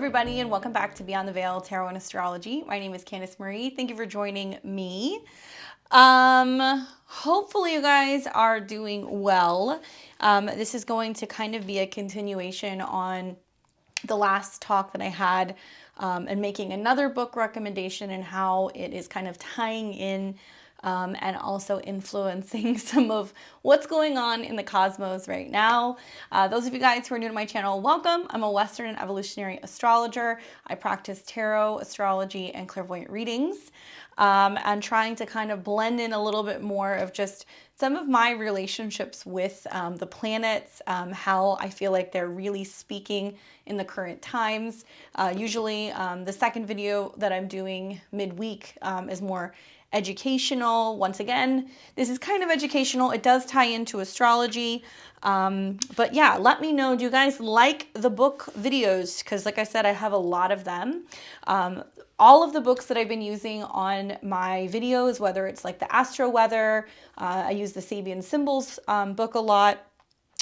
everybody, and welcome back to Beyond the Veil Tarot and Astrology. My name is Candice Marie. Thank you for joining me. Hopefully you guys are doing well. This is going to kind of be a continuation on the last talk that I had, and making another book recommendation and how it is kind of tying in and also influencing some of what's going on in the cosmos right now. Those of you guys who are new to my channel, welcome. I'm a Western and evolutionary astrologer. I practice tarot, astrology, and clairvoyant readings. And trying to kind of blend in a little bit more of just some of my relationships with the planets, how I feel like they're really speaking in the current times. Usually the second video that I'm doing midweek is more educational. Once again, this is kind of educational. It does tie into astrology. But yeah, let me know, do you guys like the book videos? Because like I said, I have a lot of them. All of the books that I've been using on my videos, whether it's like the Astro Weather, I use the Sabian Symbols book a lot.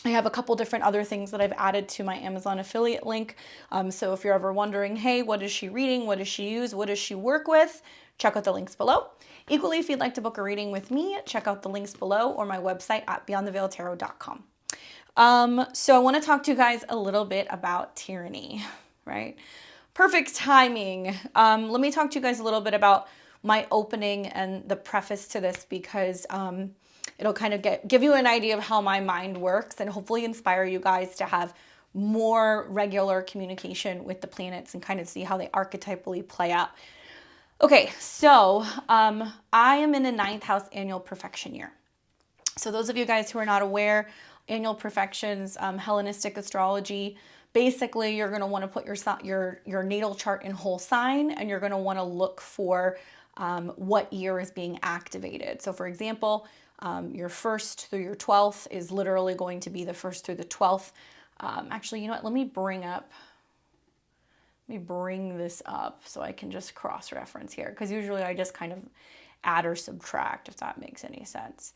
I have a couple different other things that I've added to my Amazon affiliate link. So if you're ever wondering, hey, what is she reading? What does she use? What does she work with? Check out the links below. Equally, if you'd like to book a reading with me, check out the links below or my website at beyondtheveiltarot.com. So I want to talk to you guys a little bit about tyranny, right? Perfect timing. Let me talk to you guys a little bit about my opening and the preface to this, because it'll kind of give you an idea of how my mind works and hopefully inspire you guys to have more regular communication with the planets and kind of see how they archetypally play out. Okay, so I am in a 9th house annual perfection year. So those of you guys who are not aware, annual perfections, Hellenistic astrology, basically you're going to want to put your natal chart in whole sign, and you're going to want to look for what year is being activated. So for example, your 1st through your 12th is literally going to be the 1st through the 12th. Actually, you know what? Let me bring this up so I can just cross-reference here, because usually I just kind of add or subtract, if that makes any sense.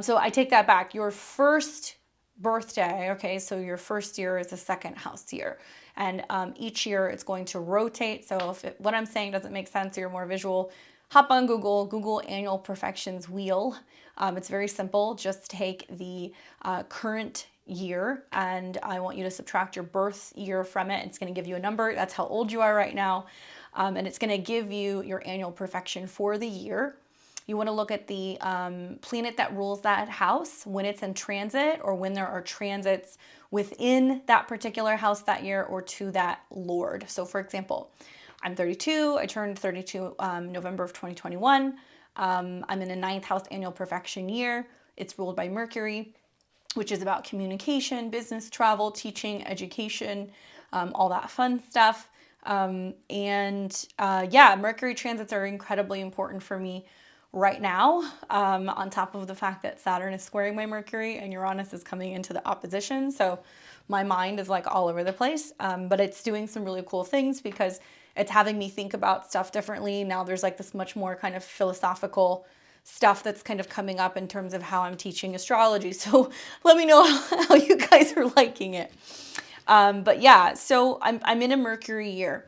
So I take that back. Your first birthday, okay, so your first year is the 2nd house year. And each year it's going to rotate. So if what I'm saying doesn't make sense or you're more visual, hop on Google annual perfections wheel. It's very simple. Just take the current year, and I want you to subtract your birth year from it. It's going to give you a number. That's how old you are right now. And it's going to give you your annual perfection for the year. You want to look at the planet that rules that house, when it's in transit, or when there are transits within that particular house that year or to that lord. So for example, I'm 32. I turned 32 November of 2021. I'm in a 9th house annual perfection year. It's ruled by Mercury, which is about communication, business, travel, teaching, education, all that fun stuff. Yeah, Mercury transits are incredibly important for me right now, on top of the fact that Saturn is squaring my Mercury and Uranus is coming into the opposition. So my mind is like all over the place, but it's doing some really cool things because it's having me think about stuff differently. Now there's like this much more kind of philosophical stuff that's kind of coming up in terms of how I'm teaching astrology. So let me know how you guys are liking it. But yeah, so I'm in a Mercury year,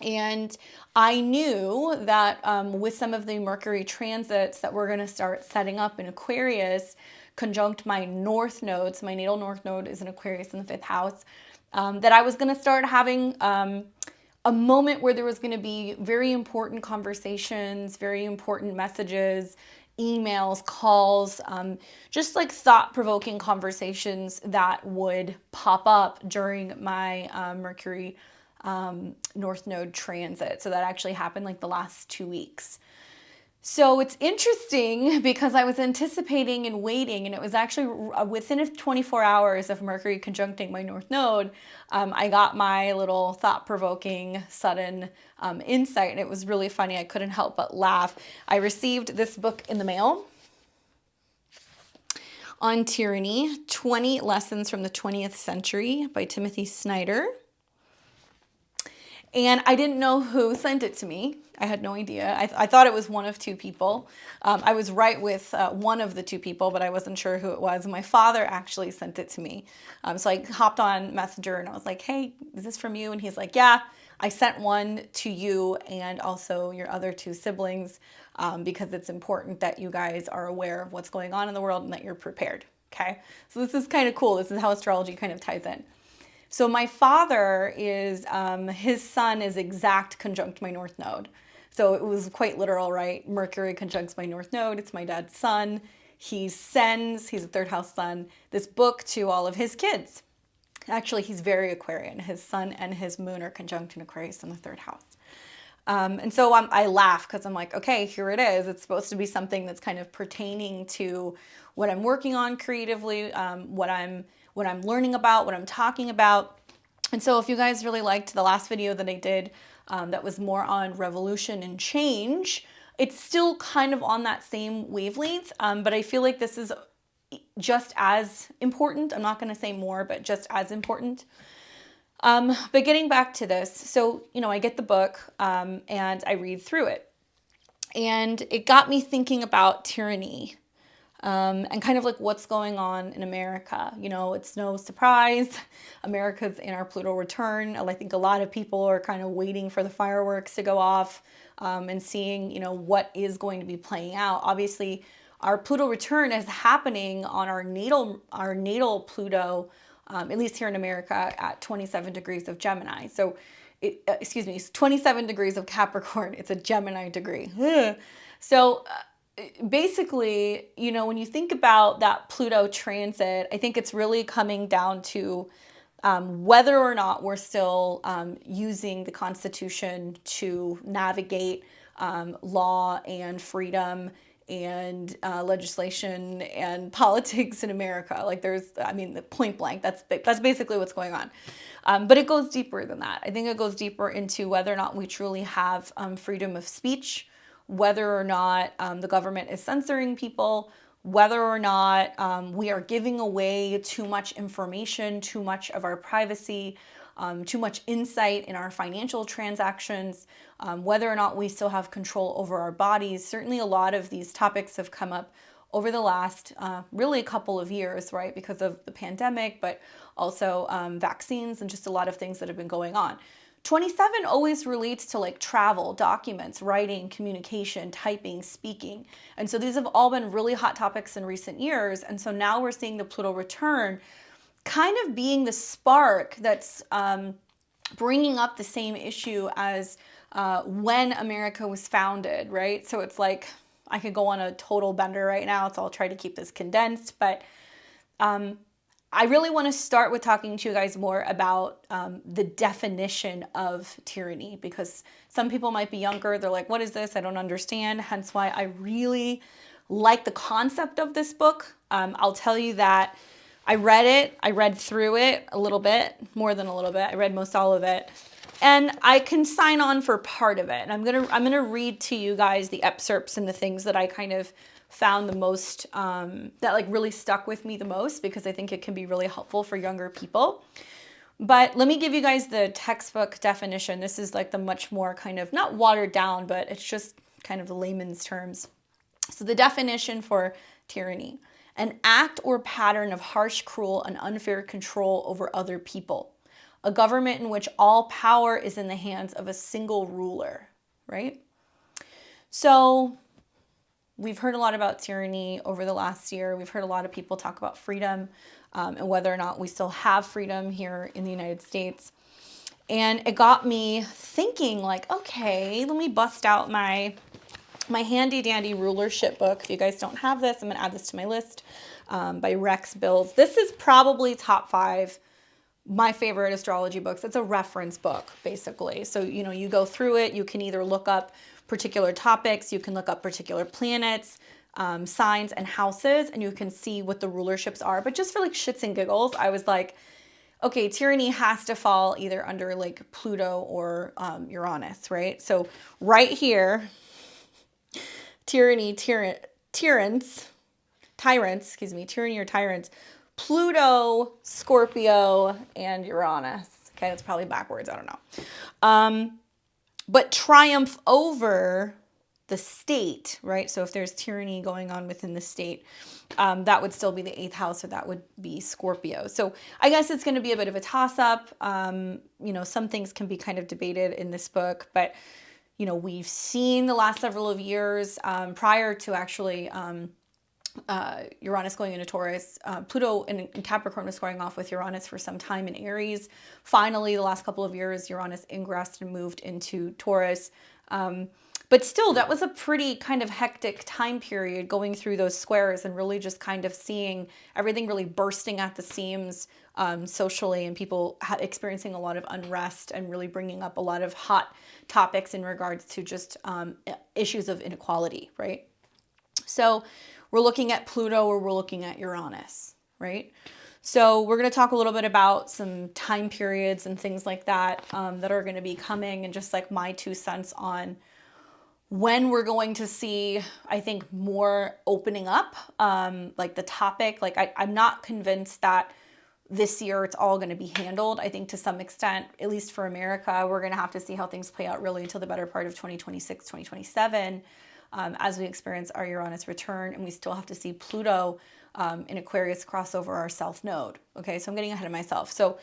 and I knew that with some of the Mercury transits that we're going to start setting up in Aquarius, conjunct my north node, so my natal north node is in Aquarius in the 5th house, that I was going to start having a moment where there was going to be very important conversations, very important messages, emails, calls, just like thought-provoking conversations that would pop up during my Mercury North Node transit. So that actually happened like the last 2 weeks. So it's interesting because I was anticipating and waiting, and it was actually within 24 hours of Mercury conjuncting my North Node, I got my little thought-provoking sudden insight, and it was really funny. I couldn't help but laugh. I received this book in the mail, On Tyranny, 20 Lessons from the 20th Century by Timothy Snyder. And I didn't know who sent it to me. I had no idea. I thought it was one of 2 people. I was right with one of the 2 people, but I wasn't sure who it was. My father actually sent it to me. So I hopped on Messenger and I was like, hey, is this from you? And he's like, yeah. I sent one to you and also your other two siblings because it's important that you guys are aware of what's going on in the world and that you're prepared. Okay, so this is kind of cool. This is how astrology kind of ties in. So my father is, his sun is exact conjunct my north node. So it was quite literal, right? Mercury conjuncts my north node. It's my dad's sun. He's a third house sun, this book to all of his kids. Actually, he's very Aquarian. His sun and his moon are conjunct in Aquarius in the third house. And so I laugh because I'm like, okay, here it is. It's supposed to be something that's kind of pertaining to what I'm working on creatively, what I'm learning about, what I'm talking about. And so if you guys really liked the last video that I did that was more on revolution and change, it's still kind of on that same wavelength, but I feel like this is just as important. I'm not going to say more, but just as important. But getting back to this, so, I get the book and I read through it. And it got me thinking about tyranny and kind of like what's going on in America. It's no surprise. America's in our Pluto return. I think a lot of people are kind of waiting for the fireworks to go off and seeing, what is going to be playing out. Obviously, our Pluto return is happening on our natal Pluto, at least here in America, at 27 degrees of Gemini. So, it's 27 degrees of Capricorn. It's a Gemini degree. So, basically, when you think about that Pluto transit, I think it's really coming down to whether or not we're still using the Constitution to navigate law and freedom and legislation and politics in America. The point blank, that's basically what's going on. But it goes deeper than that. I think it goes deeper into whether or not we truly have freedom of speech, whether or not the government is censoring people, whether or not we are giving away too much information, too much of our privacy, too much insight in our financial transactions, whether or not we still have control over our bodies. Certainly a lot of these topics have come up over the last really a couple of years, right, because of the pandemic, but also vaccines and just a lot of things that have been going on. 27 always relates to like travel, documents, writing, communication, typing, speaking. And so these have all been really hot topics in recent years. And so now we're seeing the Pluto return kind of being the spark that's bringing up the same issue as when America was founded, right? So it's like, I could go on a total bender right now, so I'll try to keep this condensed, but I really want to start with talking to you guys more about the definition of tyranny, because some people might be younger. They're like, what is this? I don't understand. Hence why I really like the concept of this book. I'll tell you that I read it. I read through it a little bit, more than a little bit. I read most all of it. And I can sign on for part of it. And I'm gonna read to you guys the excerpts and the things that I kind of found the most, that like really stuck with me the most, because I think it can be really helpful for younger people. But let me give you guys the textbook definition. This is like the much more kind of, not watered down, but it's just kind of the layman's terms. So the definition for tyranny: an act or pattern of harsh, cruel, and unfair control over other people. A government in which all power is in the hands of a single ruler, right? So we've heard a lot about tyranny over the last year. We've heard a lot of people talk about freedom and whether or not we still have freedom here in the United States. And it got me thinking like, okay, let me bust out my handy dandy rulership book. If you guys don't have this, I'm gonna add this to my list, by Rex Bills. This is probably top 5 my favorite astrology books. It's a reference book, basically. So, you go through it, you can either look up particular topics, you can look up particular planets, signs and houses, and you can see what the rulerships are. But just for like shits and giggles, I was like, okay, tyranny has to fall either under like Pluto or Uranus, right? So right here, tyranny or tyrants, Pluto, Scorpio, and Uranus. Okay, that's probably backwards, I don't know. But triumph over the state, right? So if there's tyranny going on within the state, that would still be the 8th house, or that would be Scorpio. So I guess it's going to be a bit of a toss-up. Some things can be kind of debated in this book, but we've seen the last several of years prior to actually Uranus going into Taurus. Pluto in Capricorn was squaring off with Uranus for some time in Aries. Finally, the last couple of years, Uranus ingressed and moved into Taurus. But still, that was a pretty kind of hectic time period, going through those squares and really just kind of seeing everything really bursting at the seams socially, and people experiencing a lot of unrest, and really bringing up a lot of hot topics in regards to just issues of inequality, right? So we're looking at Pluto, or we're looking at Uranus, right? So we're going to talk a little bit about some time periods and things like that that are going to be coming, and just like my 2 cents on when we're going to see, I think, more opening up, like the topic. Like I'm not convinced that this year it's all going to be handled. I think to some extent, at least for America, we're going to have to see how things play out really until the better part of 2026, 2027, as we experience our Uranus return, and we still have to see Pluto in Aquarius cross over our South Node. Okay, so I'm getting ahead of myself. So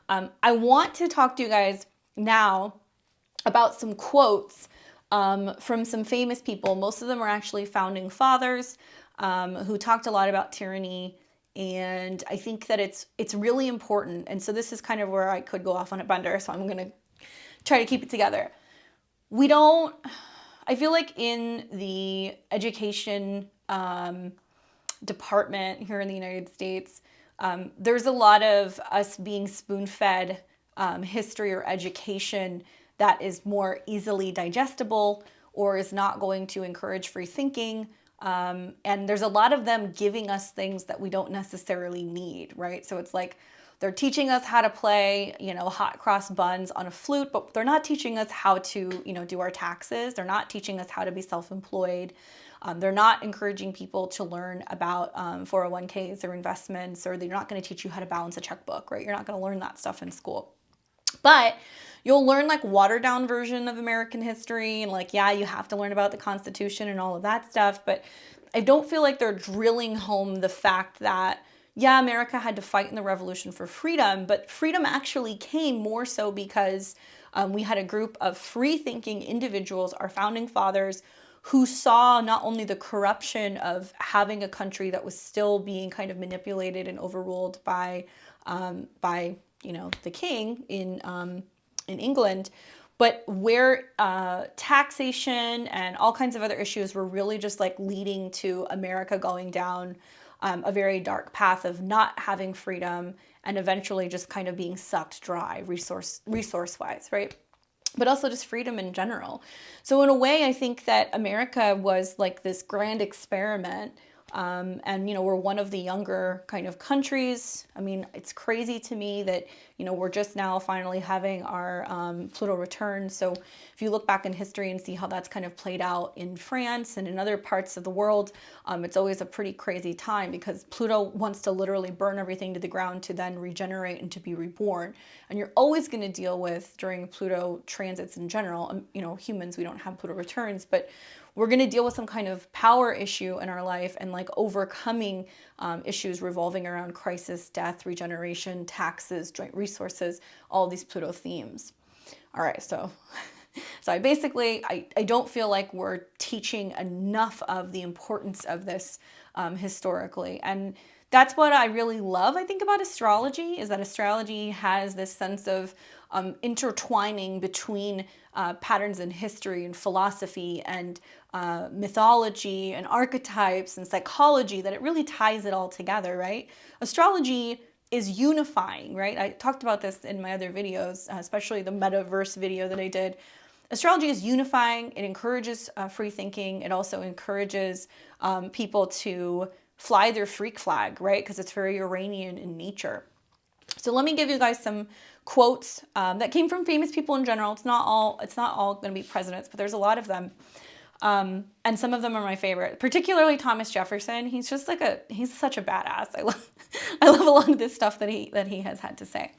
I want to talk to you guys now about some quotes from some famous people. Most of them are actually founding fathers who talked a lot about tyranny, and I think that it's really important. And so this is kind of where I could go off on a bender, so I'm going to try to keep it together. I feel like in the education department here in the United States, there's a lot of us being spoon-fed history or education that is more easily digestible, or is not going to encourage free thinking. And there's a lot of them giving us things that we don't necessarily need, right? So it's like they're teaching us how to play, hot cross buns on a flute, but they're not teaching us how to, do our taxes. They're not teaching us how to be self-employed. They're not encouraging people to learn about 401ks or investments, or they're not going to teach you how to balance a checkbook, right? You're not going to learn that stuff in school. But you'll learn like watered down version of American history, and like, yeah, you have to learn about the Constitution and all of that stuff. But I don't feel like they're drilling home the fact that, yeah, America had to fight in the revolution for freedom, but freedom actually came more so because we had a group of free thinking individuals, our founding fathers, who saw not only the corruption of having a country that was still being kind of manipulated and overruled by the king in England, but where taxation and all kinds of other issues were really just like leading to America going down a very dark path of not having freedom, and eventually just kind of being sucked dry resource-wise, right? But also just freedom in general. So in a way, I think that America was like this grand experiment. And, we're one of the younger kind of countries. I mean, it's crazy to me that, we're just now finally having our Pluto return. So if you look back in history and see how that's kind of played out in France and in other parts of the world, it's always a pretty crazy time, because Pluto wants to literally burn everything to the ground to then regenerate and to be reborn. And you're always going to deal with, during Pluto transits in general, humans, we don't have Pluto returns, but we're going to deal with some kind of power issue in our life, and like overcoming issues revolving around crisis, death, regeneration, taxes, joint resources, all these Pluto themes. All right, so I don't feel like we're teaching enough of the importance of this historically. And that's what I really love, I think, about astrology, is that astrology has this sense of intertwining between patterns in history and philosophy and mythology and archetypes and psychology, that it really ties it all together, right? Astrology is unifying, right? I talked about this in my other videos, especially the metaverse video that I did. Astrology is unifying. It encourages free thinking. It also encourages people to fly their freak flag, right? Because it's very Uranian in nature. So let me give you guys some quotes that came from famous people in general. It's not all going to be presidents, but there's a lot of them. And some of them are my favorite, particularly Thomas Jefferson. He's just like he's such a badass. I love a lot of this stuff that he has had to say.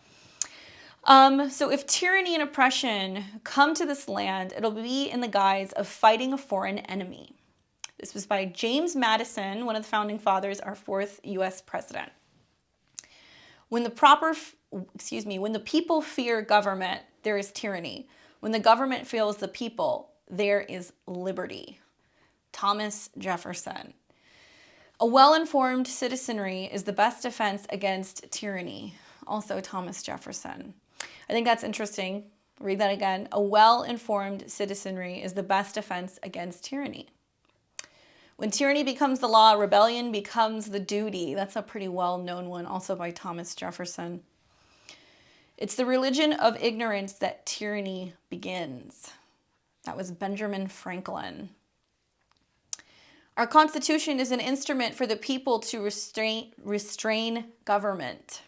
So if tyranny and oppression come to this land, it'll be in the guise of fighting a foreign enemy. This was by James Madison, one of the founding fathers, our fourth U.S. president. When the people fear government, there is tyranny. When the government fears the people, there is liberty. Thomas Jefferson. A well-informed citizenry is the best defense against tyranny. Also Thomas Jefferson. I think that's interesting. Read that again. A well-informed citizenry is the best defense against tyranny. When tyranny becomes the law, rebellion becomes the duty. That's a pretty well-known one, also by Thomas Jefferson. It's the religion of ignorance that tyranny begins. That was Benjamin Franklin. Our Constitution is an instrument for the people to restrain government.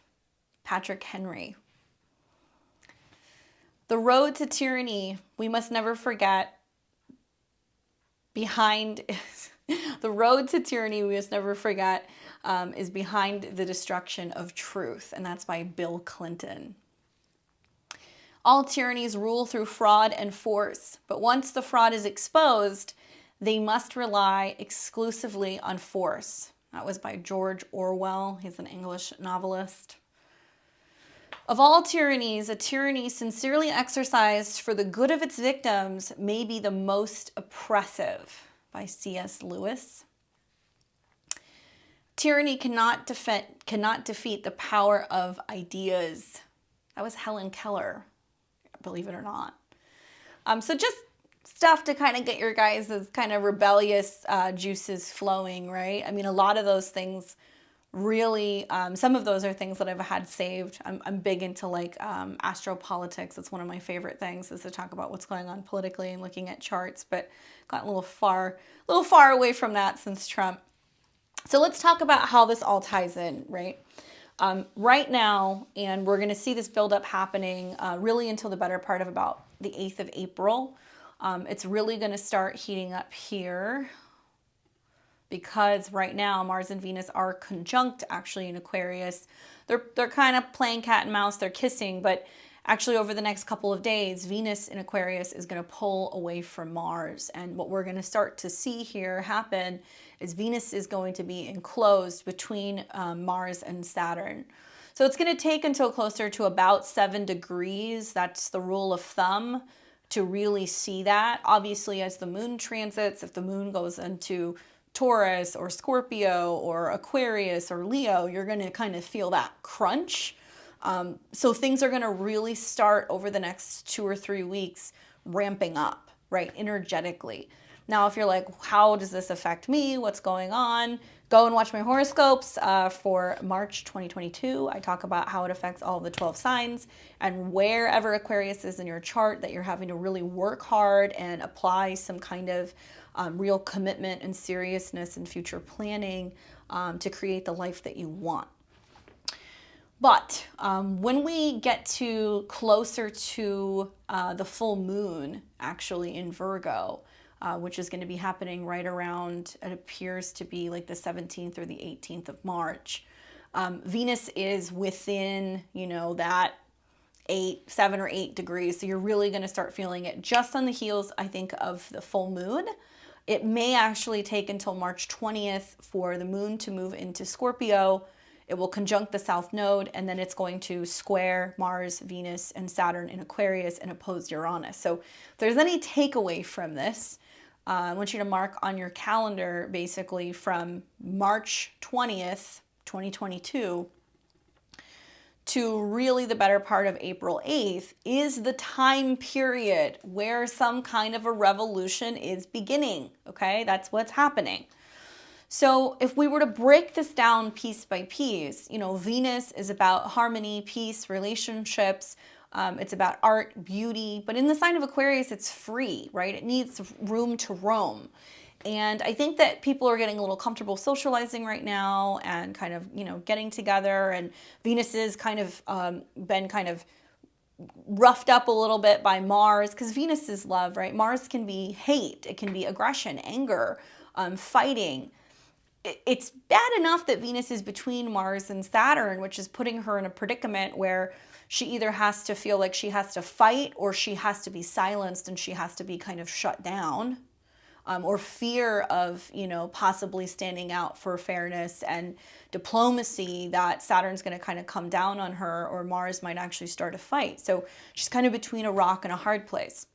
Patrick Henry. The road to tyranny, we must never forget, the road to tyranny, we must never forget, is behind the destruction of truth. And that's by Bill Clinton. All tyrannies rule through fraud and force. But once the fraud is exposed, they must rely exclusively on force. That was by George Orwell. He's an English novelist. Of all tyrannies, a tyranny sincerely exercised for the good of its victims may be the most oppressive, by C.S. Lewis. Tyranny cannot defeat the power of ideas. That was Helen Keller, believe it or not. So just stuff to kind of get your guys' kind of rebellious juices flowing, right? I mean, a lot of those things really, some of those are things that I've had saved. I'm big into like astropolitics. It's one of my favorite things, is to talk about what's going on politically and looking at charts, but got a little far away from that since Trump. So let's talk about how this all ties in, right? Right now, and we're going to see this buildup happening really until the better part of about the 8th of April. It's really going to start heating up here, because right now Mars and Venus are conjunct actually in Aquarius. They're kind of playing cat and mouse, they're kissing, but actually over the next couple of days, Venus in Aquarius is going to pull away from Mars. And what we're going to start to see here happen is Venus is going to be enclosed between Mars and Saturn. So it's going to take until closer to about 7 degrees. That's the rule of thumb to really see that. Obviously, as the moon transits, if the moon goes into Taurus or Scorpio or Aquarius or Leo, you're going to kind of feel that crunch. So things are going to really start over the next 2 or 3 weeks ramping up, right, energetically. Now, if you're like, how does this affect me? What's going on? Go and watch my horoscopes for March 2022. I talk about how it affects all of the 12 signs, and wherever Aquarius is in your chart that you're having to really work hard and apply some kind of real commitment and seriousness and future planning to create the life that you want. But when we get to closer to the full moon, actually in Virgo, which is going to be happening right around, it appears to be like the 17th or the 18th of March, Venus is within, that 7 or 8 degrees. So you're really going to start feeling it just on the heels, I think, of the full moon. It may actually take until March 20th for the moon to move into Scorpio. It will conjunct the South Node, and then it's going to square Mars, Venus, and Saturn in Aquarius and oppose Uranus. So if there's any takeaway from this, I want you to mark on your calendar basically from March 20th, 2022 to really the better part of April 8th is the time period where some kind of a revolution is beginning, okay? That's what's happening. So if we were to break this down piece by piece, Venus is about harmony, peace, relationships. It's about art, beauty. But in the sign of Aquarius, it's free, right? It needs room to roam. And I think that people are getting a little comfortable socializing right now and kind of, getting together. And Venus is kind of been kind of roughed up a little bit by Mars, because Venus is love, right? Mars can be hate. It can be aggression, anger, fighting. it's bad enough that Venus is between Mars and Saturn, which is putting her in a predicament where she either has to feel like she has to fight, or she has to be silenced and she has to be kind of shut down, or fear of, possibly standing out for fairness and diplomacy, that Saturn's going to kind of come down on her, or Mars might actually start a fight. So she's kind of between a rock and a hard place.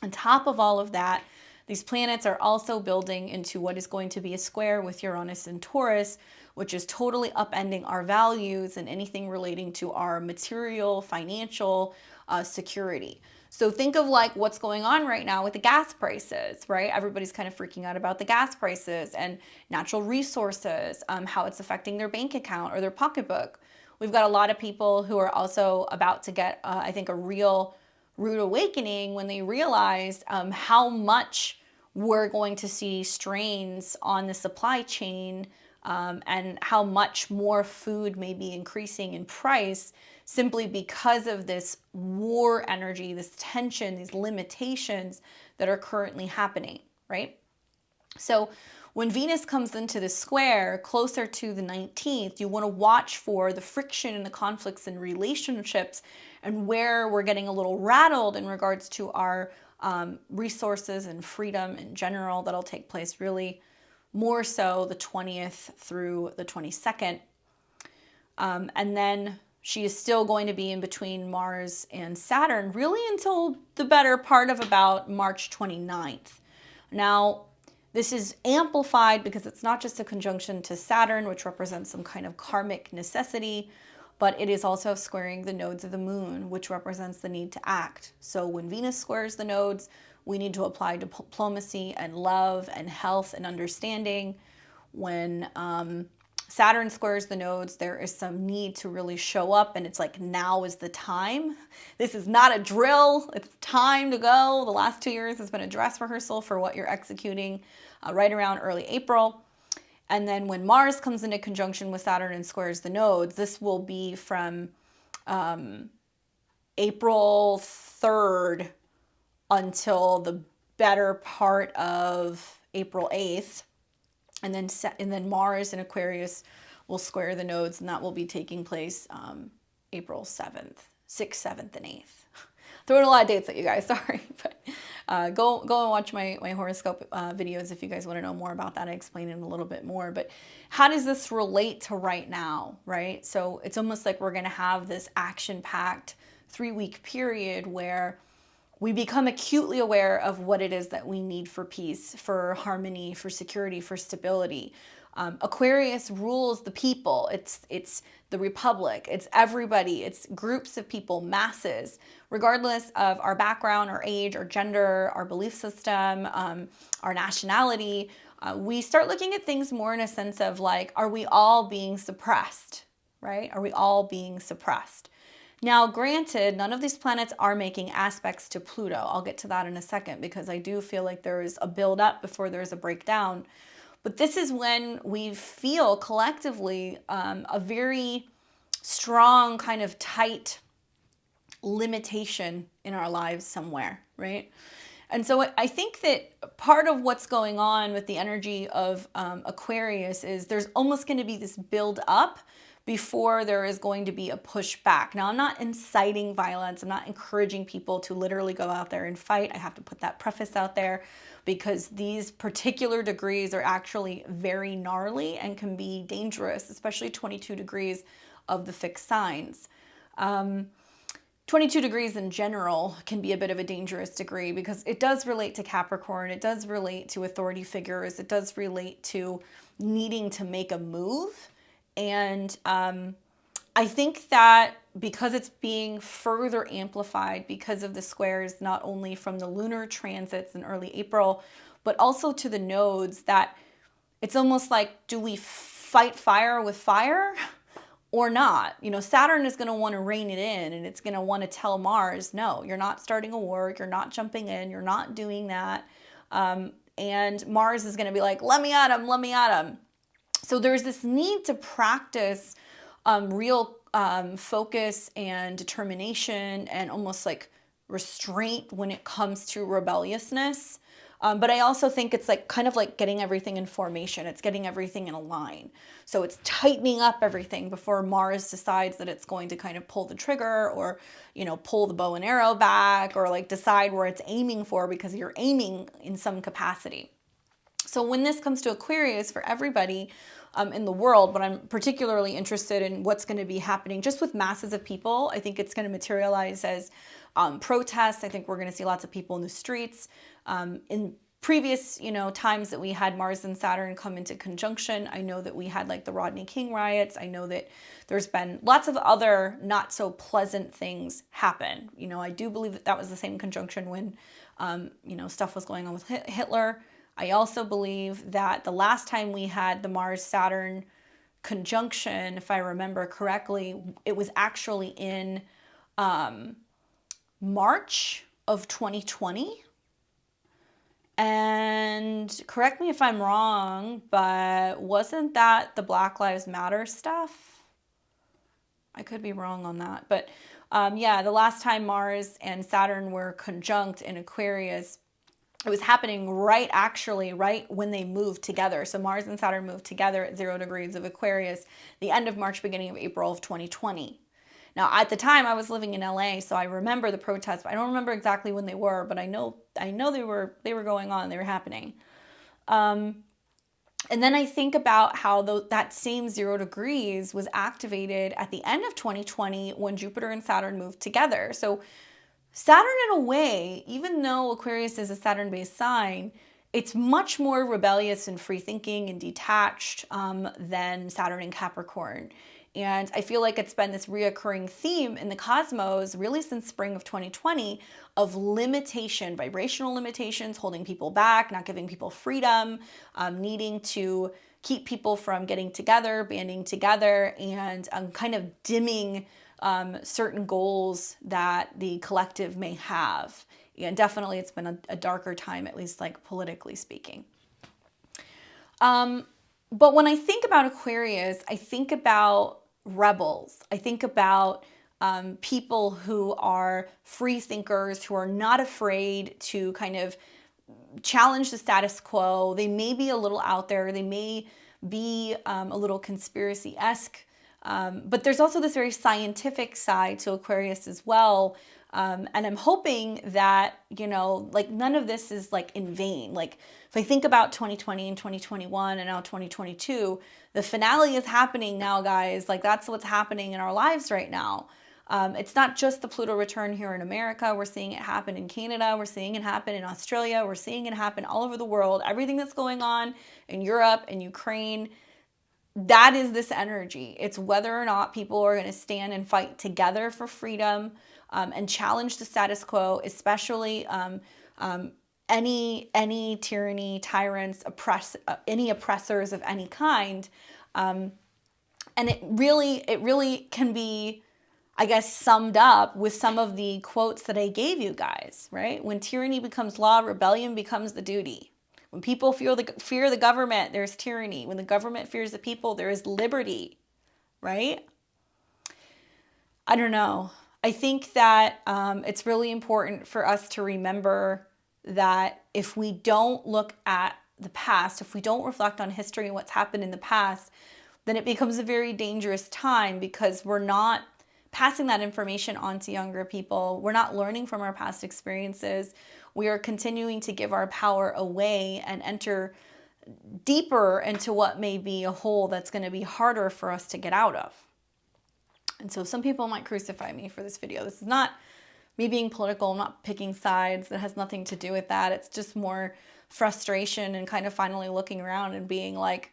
On top of all of that, these planets are also building into what is going to be a square with Uranus and Taurus, which is totally upending our values and anything relating to our material, financial security. So think of like what's going on right now with the gas prices, right? Everybody's kind of freaking out about the gas prices and natural resources, how it's affecting their bank account or their pocketbook. We've got a lot of people who are also about to get, I think, a real rude awakening when they realize how much we're going to see strains on the supply chain, and how much more food may be increasing in price simply because of this war energy, this tension, these limitations that are currently happening, right? So when Venus comes into the square closer to the 19th, you want to watch for the friction and the conflicts in relationships, and where we're getting a little rattled in regards to our resources and freedom in general. That'll take place really more so the 20th through the 22nd. And then she is still going to be in between Mars and Saturn really until the better part of about March 29th. Now, this is amplified because it's not just a conjunction to Saturn, which represents some kind of karmic necessity, but it is also squaring the nodes of the moon, which represents the need to act. So when Venus squares the nodes, we need to apply diplomacy and love and health and understanding. When Saturn squares the nodes, there is some need to really show up, and it's like, now is the time. This is not a drill. It's time to go. The last 2 years has been a dress rehearsal for what you're executing right around early April. And then when Mars comes into conjunction with Saturn and squares the nodes, this will be from April 3rd until the better part of April 8th. And then Mars in Aquarius will square the nodes, and that will be taking place April 7th, 6th, 7th, and 8th. Throwing a lot of dates at you guys, sorry. But go and watch my horoscope videos if you guys want to know more about that. I explain it a little bit more. But how does this relate to right now, right? So it's almost like we're going to have this action-packed 3-week period where we become acutely aware of what it is that we need for peace, for harmony, for security, for stability. Aquarius rules the people. It's the republic. It's everybody. It's groups of people, masses, regardless of our background, our age, our gender, our belief system, our nationality. We start looking at things more in a sense of like, are we all being suppressed, right? Are we all being suppressed? Now, granted, none of these planets are making aspects to Pluto. I'll get to that in a second because I do feel like there is a build-up before there's a breakdown. But this is when we feel collectively a very strong kind of tight limitation in our lives somewhere, right? And so I think that part of what's going on with the energy of Aquarius is there's almost going to be this build-up before there is going to be a pushback. Now, I'm not inciting violence. I'm not encouraging people to literally go out there and fight. I have to put that preface out there because these particular degrees are actually very gnarly and can be dangerous, especially 22 degrees of the fixed signs. 22 degrees in general can be a bit of a dangerous degree because it does relate to Capricorn. It does relate to authority figures. It does relate to needing to make a move. And I think that because it's being further amplified because of the squares, not only from the lunar transits in early April, but also to the nodes, that it's almost like, do we fight fire with fire or not? You know, Saturn is going to want to rein it in, and it's going to want to tell Mars, no, you're not starting a war, you're not jumping in, you're not doing that. And Mars is going to be like, let me at him, let me at him. So there's this need to practice real focus and determination and almost like restraint when it comes to rebelliousness. But I also think it's like kind of like getting everything in formation. It's getting everything in a line. So it's tightening up everything before Mars decides that it's going to kind of pull the trigger, or, you know, pull the bow and arrow back, or like decide where it's aiming for, because you're aiming in some capacity. So when this comes to Aquarius, for everybody in the world, but I'm particularly interested in what's going to be happening just with masses of people. I think it's going to materialize as protests. I think we're going to see lots of people in the streets. In previous, you know, times that we had Mars and Saturn come into conjunction, I know that we had like the Rodney King riots. I know that there's been lots of other not so pleasant things happen. You know, I do believe that that was the same conjunction when, you know, stuff was going on with Hitler. I also believe that the last time we had the Mars-Saturn conjunction, if I remember correctly, it was actually in March of 2020. And correct me if I'm wrong, but wasn't that the Black Lives Matter stuff? I could be wrong on that. But yeah, the last time Mars and Saturn were conjunct in Aquarius, it was happening right when they moved together. So Mars and Saturn moved together at 0 degrees of Aquarius, the end of March, beginning of April of 2020. Now, at the time, I was living in LA, so I remember the protests. I don't remember exactly when they were, but I know they were going on. They were happening. And then I think about how that same 0 degrees was activated at the end of 2020 when Jupiter and Saturn moved together. So Saturn, in a way, even though Aquarius is a Saturn-based sign, it's much more rebellious and free-thinking and detached than Saturn in Capricorn. And I feel like it's been this reoccurring theme in the cosmos really since spring of 2020 of limitation, vibrational limitations, holding people back, not giving people freedom, needing to keep people from getting together, banding together, and kind of dimming certain goals that the collective may have. And definitely it's been a darker time, at least like politically speaking. But when I think about Aquarius, I think about rebels. I think about people who are free thinkers, who are not afraid to kind of challenge the status quo. They may be a little out there. They may be a little conspiracy-esque. But there's also this very scientific side to Aquarius as well. And I'm hoping that, you know, like none of this is like in vain. Like if I think about 2020 and 2021 and now 2022, the finale is happening now, guys. Like that's what's happening in our lives right now. It's not just the Pluto return here in America. We're seeing it happen in Canada. We're seeing it happen in Australia. We're seeing it happen all over the world. Everything that's going on in Europe and Ukraine, that is this energy. It's whether or not people are going to stand and fight together for freedom and challenge the status quo, especially any tyranny, tyrants, any oppressors of any kind. And it really can be, I guess, summed up with some of the quotes that I gave you guys, right? When tyranny becomes law, rebellion becomes the duty. When people fear the government, there's tyranny. When the government fears the people, there is liberty, right? I don't know. I think that it's really important for us to remember that if we don't look at the past, if we don't reflect on history and what's happened in the past, then it becomes a very dangerous time because we're not passing that information on to younger people. We're not learning from our past experiences. We are continuing to give our power away and enter deeper into what may be a hole that's going to be harder for us to get out of. And so some people might crucify me for this video. This is not me being political. I'm not picking sides. It has nothing to do with that. It's just more frustration and kind of finally looking around and being like,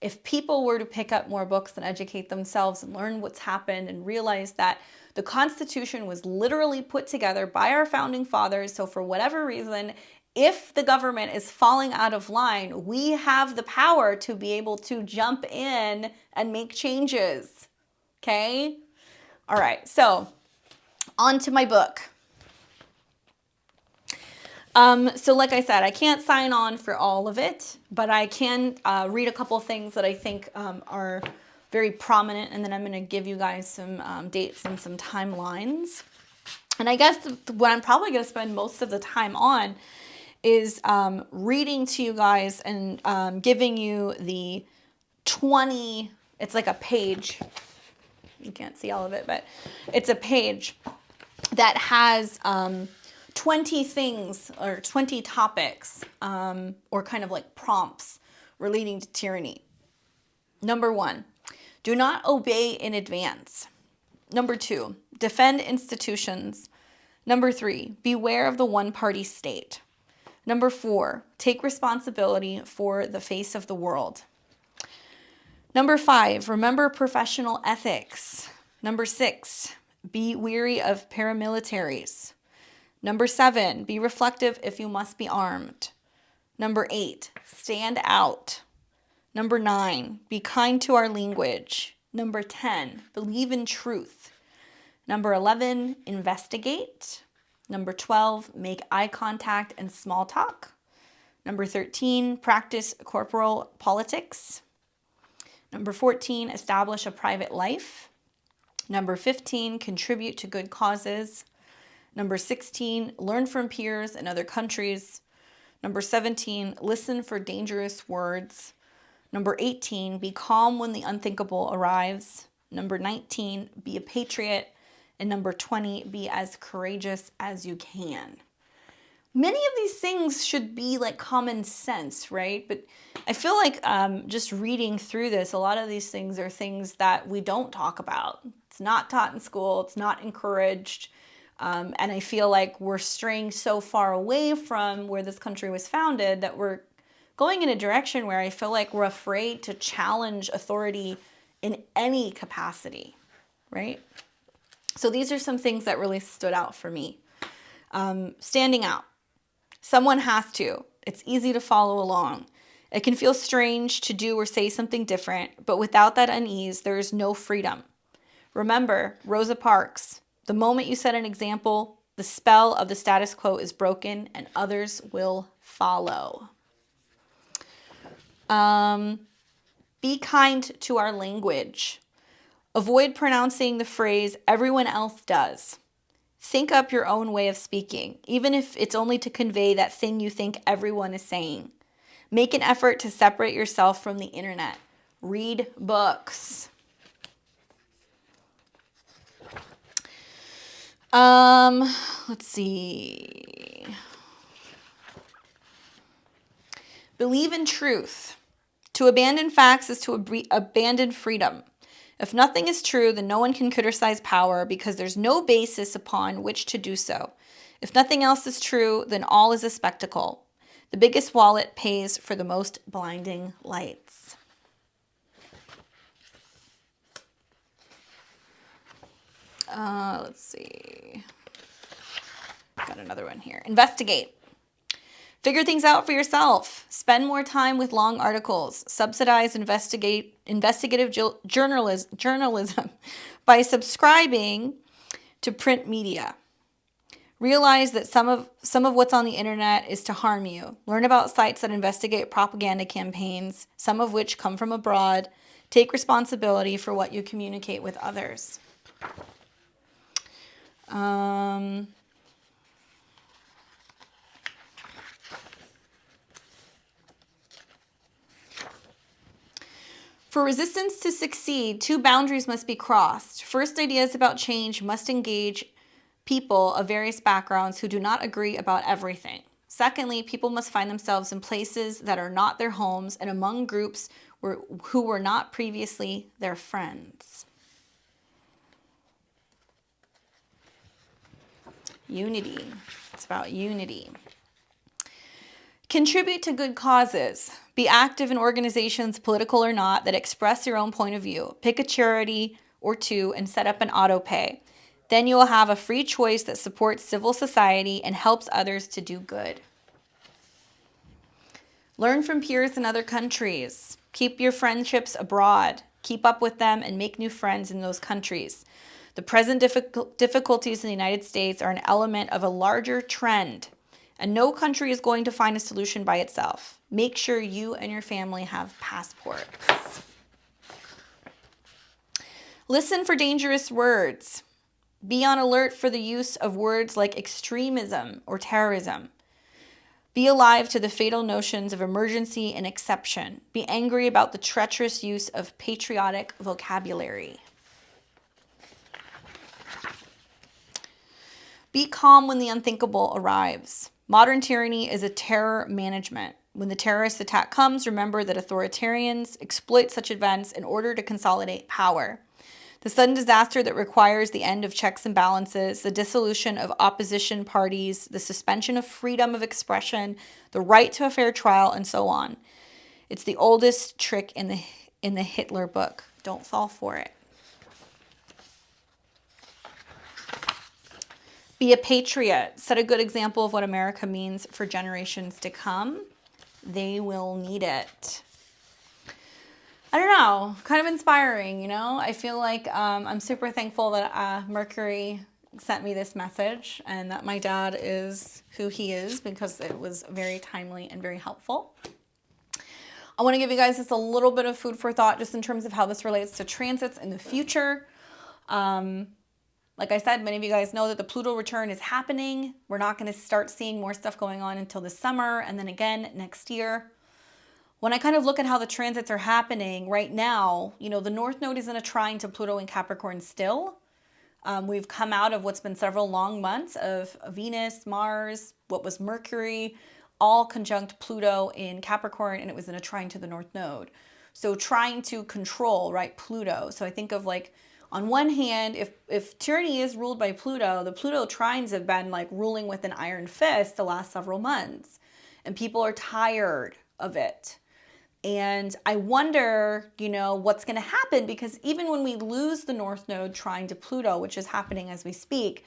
if people were to pick up more books and educate themselves and learn what's happened and realize that the Constitution was literally put together by our founding fathers, so for whatever reason, if the government is falling out of line, we have the power to be able to jump in and make changes, okay? All right, so on to my book. So like I said, I can't sign on for all of it, but I can read a couple of things that I think are very prominent, and then I'm going to give you guys some dates and some timelines. And I guess what I'm probably going to spend most of the time on is reading to you guys and giving you the 20, it's like a page. You can't see all of it, but it's a page that has 20 things or 20 topics or kind of like prompts relating to tyranny. Number 1, do not obey in advance. Number 2, defend institutions. Number 3, beware of the one-party state. Number 4, take responsibility for the face of the world. Number 5, remember professional ethics. Number 6, be weary of paramilitaries. Number 7, be reflective if you must be armed. Number 8, stand out. Number 9, be kind to our language. Number 10, believe in truth. Number 11, investigate. Number 12, make eye contact and small talk. Number 13, practice corporal politics. Number 14, establish a private life. Number 15, contribute to good causes. Number 16, learn from peers in other countries. Number 17, listen for dangerous words. Number 18, be calm when the unthinkable arrives. Number 19, be a patriot. And number 20, be as courageous as you can. Many of these things should be like common sense, right? But I feel like just reading through this, a lot of these things are things that we don't talk about. It's not taught in school. It's not encouraged. And I feel like we're straying so far away from where this country was founded that we're going in a direction where I feel like we're afraid to challenge authority in any capacity, right? So these are some things that really stood out for me. Standing out. Someone has to. It's easy to follow along. It can feel strange to do or say something different, but without that unease, there is no freedom. Remember, Rosa Parks, the moment you set an example, the spell of the status quo is broken and others will follow. Be kind to our language. Avoid pronouncing the phrase, everyone else does. Think up your own way of speaking, even if it's only to convey that thing you think everyone is saying. Make an effort to separate yourself from the internet. Read books. Let's see. Believe in truth. To abandon facts is to abandon freedom. If nothing is true, then no one can criticize power because there's no basis upon which to do so. If nothing else is true, then all is a spectacle. The biggest wallet pays for the most blinding lights. Let's see. Got another one here. Investigate. Figure things out for yourself. Spend more time with long articles. Subsidize investigative journalism by subscribing to print media. Realize that some of what's on the internet is to harm you. Learn about sites that investigate propaganda campaigns, some of which come from abroad. Take responsibility for what you communicate with others. For resistance to succeed, two boundaries must be crossed. First, ideas about change must engage people of various backgrounds who do not agree about everything. Secondly, people must find themselves in places that are not their homes and among groups who were not previously their friends. Unity. It's about unity. Contribute to good causes. Be active in organizations, political or not, that express your own point of view. Pick a charity or two and set up an auto pay. Then you will have a free choice that supports civil society and helps others to do good. Learn from peers in other countries. Keep your friendships abroad. Keep up with them and make new friends in those countries. The present difficulties in the United States are an element of a larger trend, and no country is going to find a solution by itself. Make sure you and your family have passports. Listen for dangerous words. Be on alert for the use of words like extremism or terrorism. Be alive to the fatal notions of emergency and exception. Be angry about the treacherous use of patriotic vocabulary. Be calm when the unthinkable arrives. Modern tyranny is a terror management. When the terrorist attack comes, remember that authoritarians exploit such events in order to consolidate power. The sudden disaster that requires the end of checks and balances, the dissolution of opposition parties, the suspension of freedom of expression, the right to a fair trial, and so on. It's the oldest trick in the Hitler book. Don't fall for it. Be a patriot. Set a good example of what America means for generations to come. They will need it. I don't know, kind of inspiring, you know? I feel like I'm super thankful that Mercury sent me this message and that my dad is who he is, because it was very timely and very helpful. I want to give you guys just a little bit of food for thought just in terms of how this relates to transits in the future. Like I said, many of you guys know that the Pluto return is happening. We're not going to start seeing more stuff going on until the summer and then again next year. When I kind of look at how the transits are happening right now, you know, the North Node is in a trine to Pluto in Capricorn still. We've come out of what's been several long months of Venus, Mars, what was Mercury, all conjunct Pluto in Capricorn, and it was in a trine to the North Node. So trying to control, right, Pluto. So I think of like, on one hand, if tyranny is ruled by Pluto, the Pluto trines have been like ruling with an iron fist the last several months, and people are tired of it. And I wonder, you know, what's going to happen, because even when we lose the North Node trine to Pluto, which is happening as we speak,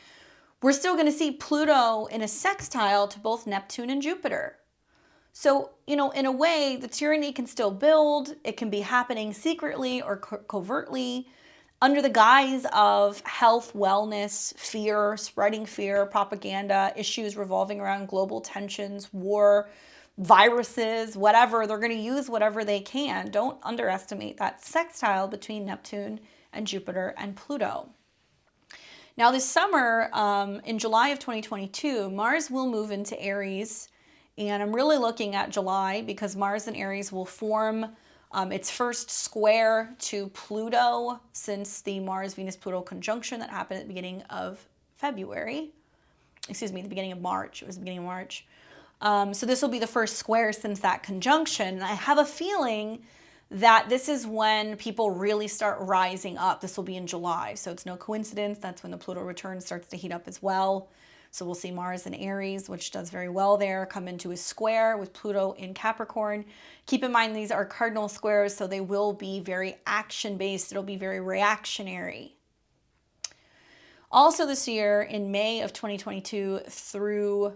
we're still going to see Pluto in a sextile to both Neptune and Jupiter. So, you know, in a way, the tyranny can still build. It can be happening secretly or covertly under the guise of health, wellness, fear, spreading fear, propaganda, issues revolving around global tensions, war, viruses, whatever. They're going to use whatever they can. Don't underestimate that sextile between Neptune and Jupiter and Pluto. Now this summer, in July of 2022, Mars will move into Aries, and I'm really looking at July because Mars and Aries will form its first square to Pluto since the Mars-Venus-Pluto conjunction that happened at the beginning of February. Excuse me, the beginning of March. It was the beginning of March. So this will be the first square since that conjunction. And I have a feeling that this is when people really start rising up. This will be in July. So it's no coincidence. That's when the Pluto return starts to heat up as well. So we'll see Mars in Aries, which does very well there, come into a square with Pluto in Capricorn. Keep in mind, these are cardinal squares, so they will be very action-based. It'll be very reactionary. Also this year, in May of 2022 through...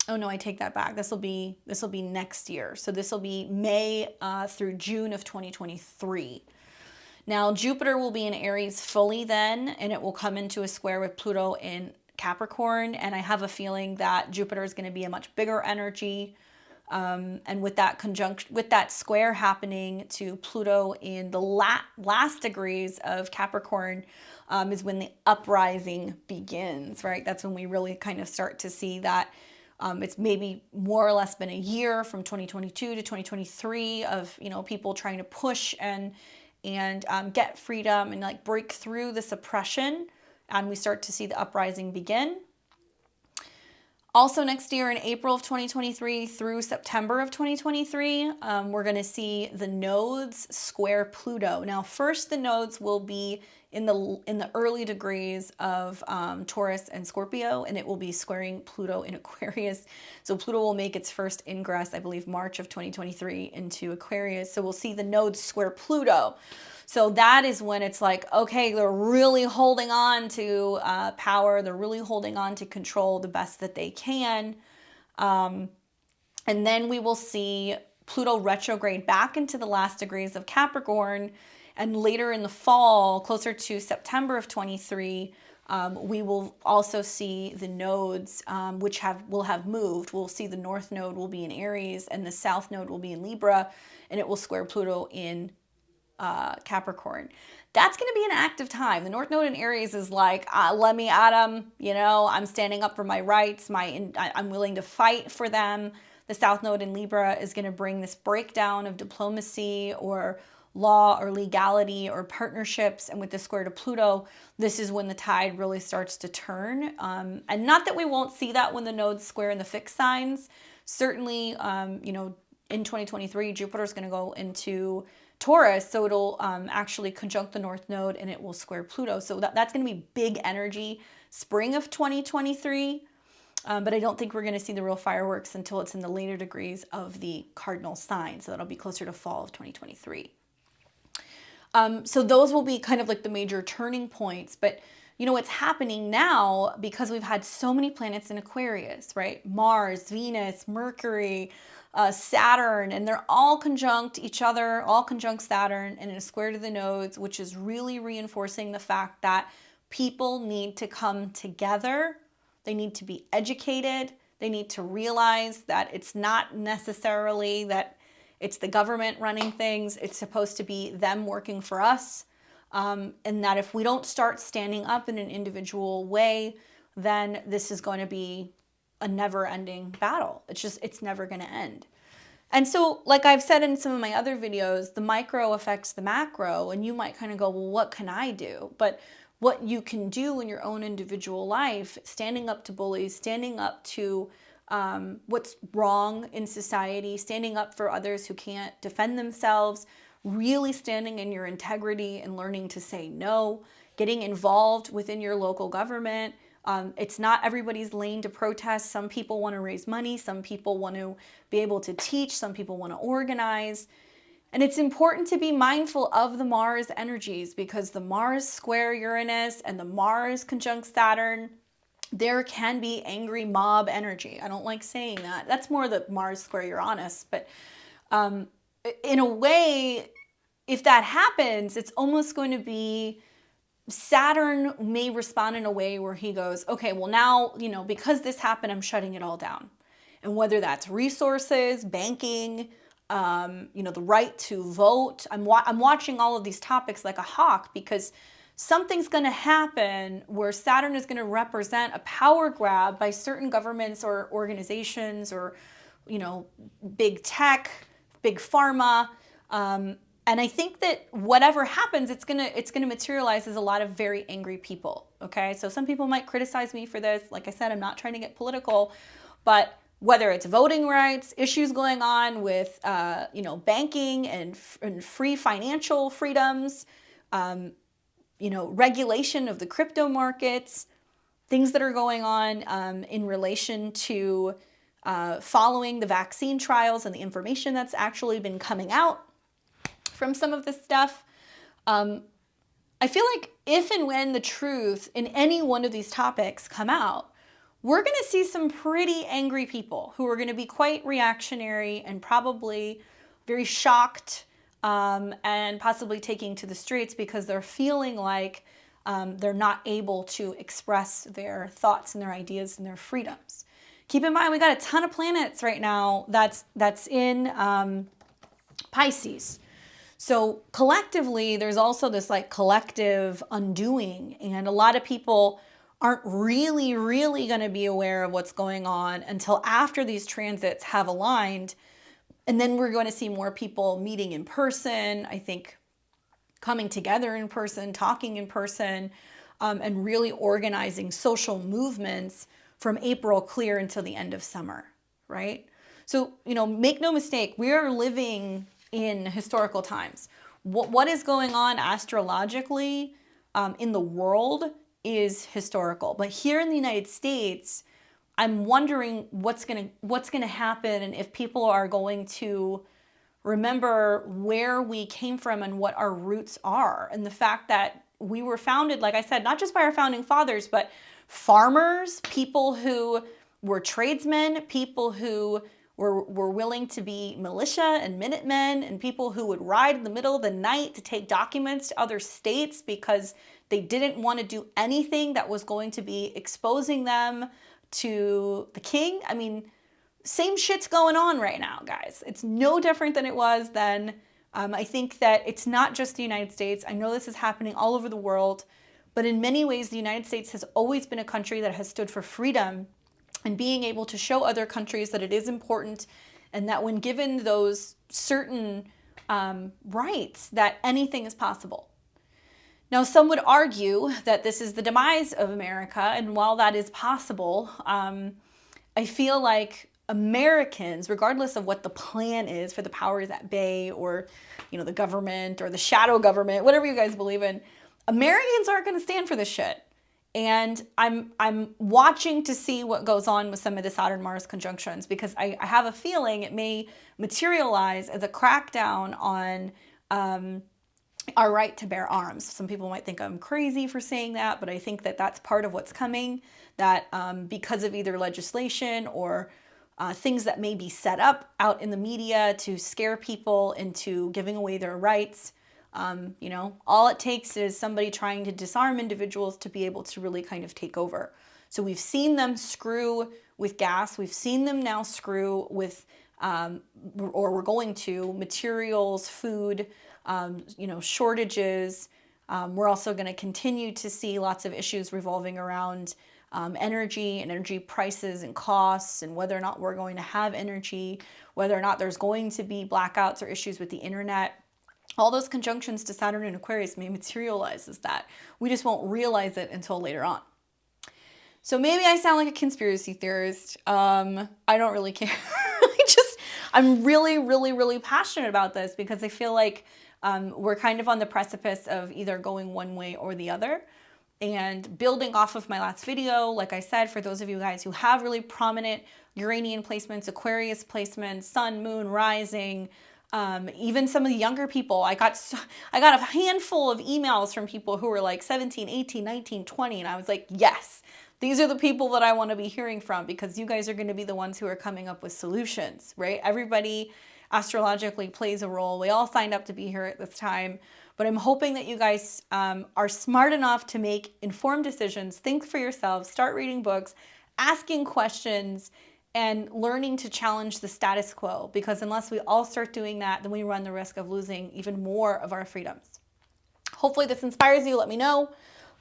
oh no, I take that back. This will be next year. So this will be May through June of 2023. Now Jupiter will be in Aries fully then, and it will come into a square with Pluto in Capricorn. And I have a feeling that Jupiter is going to be a much bigger energy. And with that conjunction, with that square happening to Pluto in the last degrees of Capricorn, is when the uprising begins, right? That's when we really kind of start to see that. It's maybe more or less been a year from 2022 to 2023 of, you know, people trying to push and get freedom and like break through this oppression, and we start to see the uprising begin. Also next year in April of 2023 through September of 2023, we're going to see the nodes square Pluto. Now first the nodes will be in the early degrees of Taurus and Scorpio, and it will be squaring Pluto in Aquarius. So Pluto will make its first ingress, I believe, March of 2023 into Aquarius. So we'll see the nodes square Pluto. So that is when it's like, okay, they're really holding on to power. They're really holding on to control the best that they can. And then we will see Pluto retrograde back into the last degrees of Capricorn. And later in the fall, closer to September of 23, we will also see the nodes which will have moved. We'll see the North Node will be in Aries and the South Node will be in Libra, and it will square Pluto in Capricorn. That's going to be an active time. The North Node in Aries is like, let me at them. You know, I'm standing up for my rights. I'm willing to fight for them. The South Node in Libra is going to bring this breakdown of diplomacy or law or legality or partnerships. And with the square to Pluto, this is when the tide really starts to turn. And not that we won't see that when the nodes square in the fixed signs. Certainly, you know, in 2023, Jupiter is going to go into Taurus, so it'll actually conjunct the North Node and it will square Pluto. So that's going to be big energy spring of 2023. But I don't think we're going to see the real fireworks until it's in the later degrees of the cardinal sign. So that'll be closer to fall of 2023. So those will be kind of like the major turning points. But you know what's happening now, because we've had so many planets in Aquarius, right? Mars, Venus, Mercury, Saturn, and they're all conjunct each other, all conjunct Saturn, and in a square to the nodes, which is really reinforcing the fact that people need to come together. They need to be educated. They need to realize that it's not necessarily that it's the government running things. It's supposed to be them working for us. And that if we don't start standing up in an individual way, then this is going to be a never-ending battle. It's never going to end. And so, like I've said in some of my other videos, the micro affects the macro, and you might kind of go, well, what can I do? But what you can do in your own individual life, standing up to bullies, standing up to what's wrong in society, standing up for others who can't defend themselves, really standing in your integrity and learning to say no, getting involved within your local government. It's not everybody's lane to protest. Some people want to raise money. Some people want to be able to teach. Some people want to organize. And it's important to be mindful of the Mars energies, because the Mars square Uranus and the Mars conjunct Saturn, there can be angry mob energy. I don't like saying that. That's more the Mars square Uranus. But in a way, if that happens, it's almost going to be Saturn may respond in a way where he goes, okay, well now, you know, because this happened, I'm shutting it all down. And whether that's resources, banking, you know, the right to vote. I'm watching all of these topics like a hawk, because something's going to happen where Saturn is going to represent a power grab by certain governments or organizations or, you know, big tech, big pharma. And I think that whatever happens, it's gonna materialize as a lot of very angry people. Okay, so some people might criticize me for this. Like I said, I'm not trying to get political, but whether it's voting rights, issues going on with you know, banking and free financial freedoms, you know, regulation of the crypto markets, things that are going on in relation to following the vaccine trials and the information that's actually been coming out from some of this stuff. I feel like if and when the truth in any one of these topics come out, we're going to see some pretty angry people who are going to be quite reactionary and probably very shocked and possibly taking to the streets because they're feeling like they're not able to express their thoughts and their ideas and their freedoms. Keep in mind, we got a ton of planets right now that's in Pisces. So collectively, there's also this like collective undoing, and a lot of people aren't really going to be aware of what's going on until after these transits have aligned. And then we're going to see more people meeting in person, I think coming together in person, talking in person, and really organizing social movements from April clear until the end of summer, right? So, you know, make no mistake, we are living in historical times. What is going on astrologically in the world is historical. But here in the United States, I'm wondering what's gonna happen, and if people are going to remember where we came from and what our roots are, and the fact that we were founded, like I said, not just by our founding fathers, but farmers, people who were tradesmen, people who were willing to be militia and Minutemen, and people who would ride in the middle of the night to take documents to other states because they didn't want to do anything that was going to be exposing them to the king. I mean, same shit's going on right now, guys. It's no different than it was then. I think that it's not just the United States. I know this is happening all over the world, but in many ways, the United States has always been a country that has stood for freedom and being able to show other countries that it is important, and that when given those certain rights, that anything is possible. Now, some would argue that this is the demise of America, and while that is possible, I feel like Americans, regardless of what the plan is for the powers at bay, or the government or the shadow government, whatever you guys believe in, Americans aren't going to stand for this shit. And I'm watching to see what goes on with some of the Saturn-Mars conjunctions, because I have a feeling it may materialize as a crackdown on our right to bear arms. Some people might think I'm crazy for saying that, but I think that that's part of what's coming, that because of either legislation or things that may be set up out in the media to scare people into giving away their rights. All it takes is somebody trying to disarm individuals to be able to really kind of take over. So we've seen them screw with gas. We've seen them now screw with, or we're going to, materials, food, shortages. We're also going to continue to see lots of issues revolving around energy and energy prices and costs, and whether or not we're going to have energy, whether or not there's going to be blackouts or issues with the internet. All those conjunctions to Saturn and Aquarius may materialize as that. We just won't realize it until later on. So maybe I sound like a conspiracy theorist. I don't really care. I'm really, really, really passionate about this, because I feel like we're kind of on the precipice of either going one way or the other. And building off of my last video, like I said, for those of you guys who have really prominent Uranian placements, Aquarius placements, sun, moon, rising, even some of the younger people, I got a handful of emails from people who were like 17, 18, 19, 20. And I was like, yes, these are the people that I want to be hearing from, because you guys are going to be the ones who are coming up with solutions, right? Everybody astrologically plays a role. We all signed up to be here at this time. But I'm hoping that you guys are smart enough to make informed decisions, think for yourselves, start reading books, asking questions, and learning to challenge the status quo. Because unless we all start doing that, then we run the risk of losing even more of our freedoms. Hopefully this inspires you. Let me know.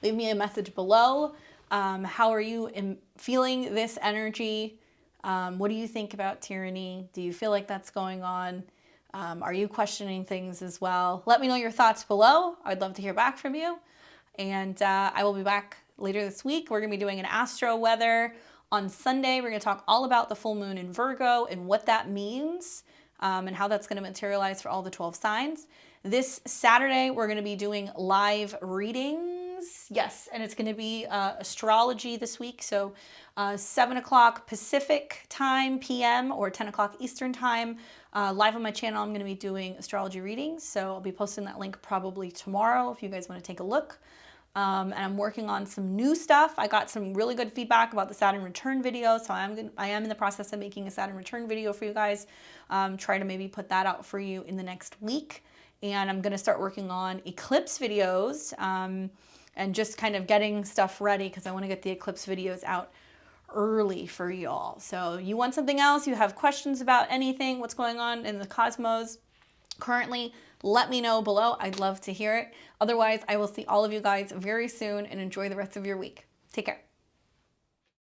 Leave me a message below. How are you feeling this energy? What do you think about tyranny? Do you feel like that's going on? Are you questioning things as well? Let me know your thoughts below. I'd love to hear back from you. And I will be back later this week. We're going to be doing an astro weather on Sunday. We're going to talk all about the full moon in Virgo and what that means, and how that's going to materialize for all the 12 signs. This Saturday, we're going to be doing live readings. Yes, and it's going to be astrology this week. So 7 o'clock Pacific time, PM, or 10 o'clock Eastern time. Live on my channel, I'm going to be doing astrology readings. So I'll be posting that link probably tomorrow if you guys want to take a look. And I'm working on some new stuff. I got some really good feedback about the Saturn return video. So I am in the process of making a Saturn return video for you guys. Try to maybe put that out for you in the next week. And I'm going to start working on eclipse videos, and just kind of getting stuff ready, because I want to get the eclipse videos out early for y'all. So you want something else, you have questions about anything, what's going on in the cosmos currently, let me know below. I'd love to hear it. Otherwise, I will see all of you guys very soon, and enjoy the rest of your week. Take care.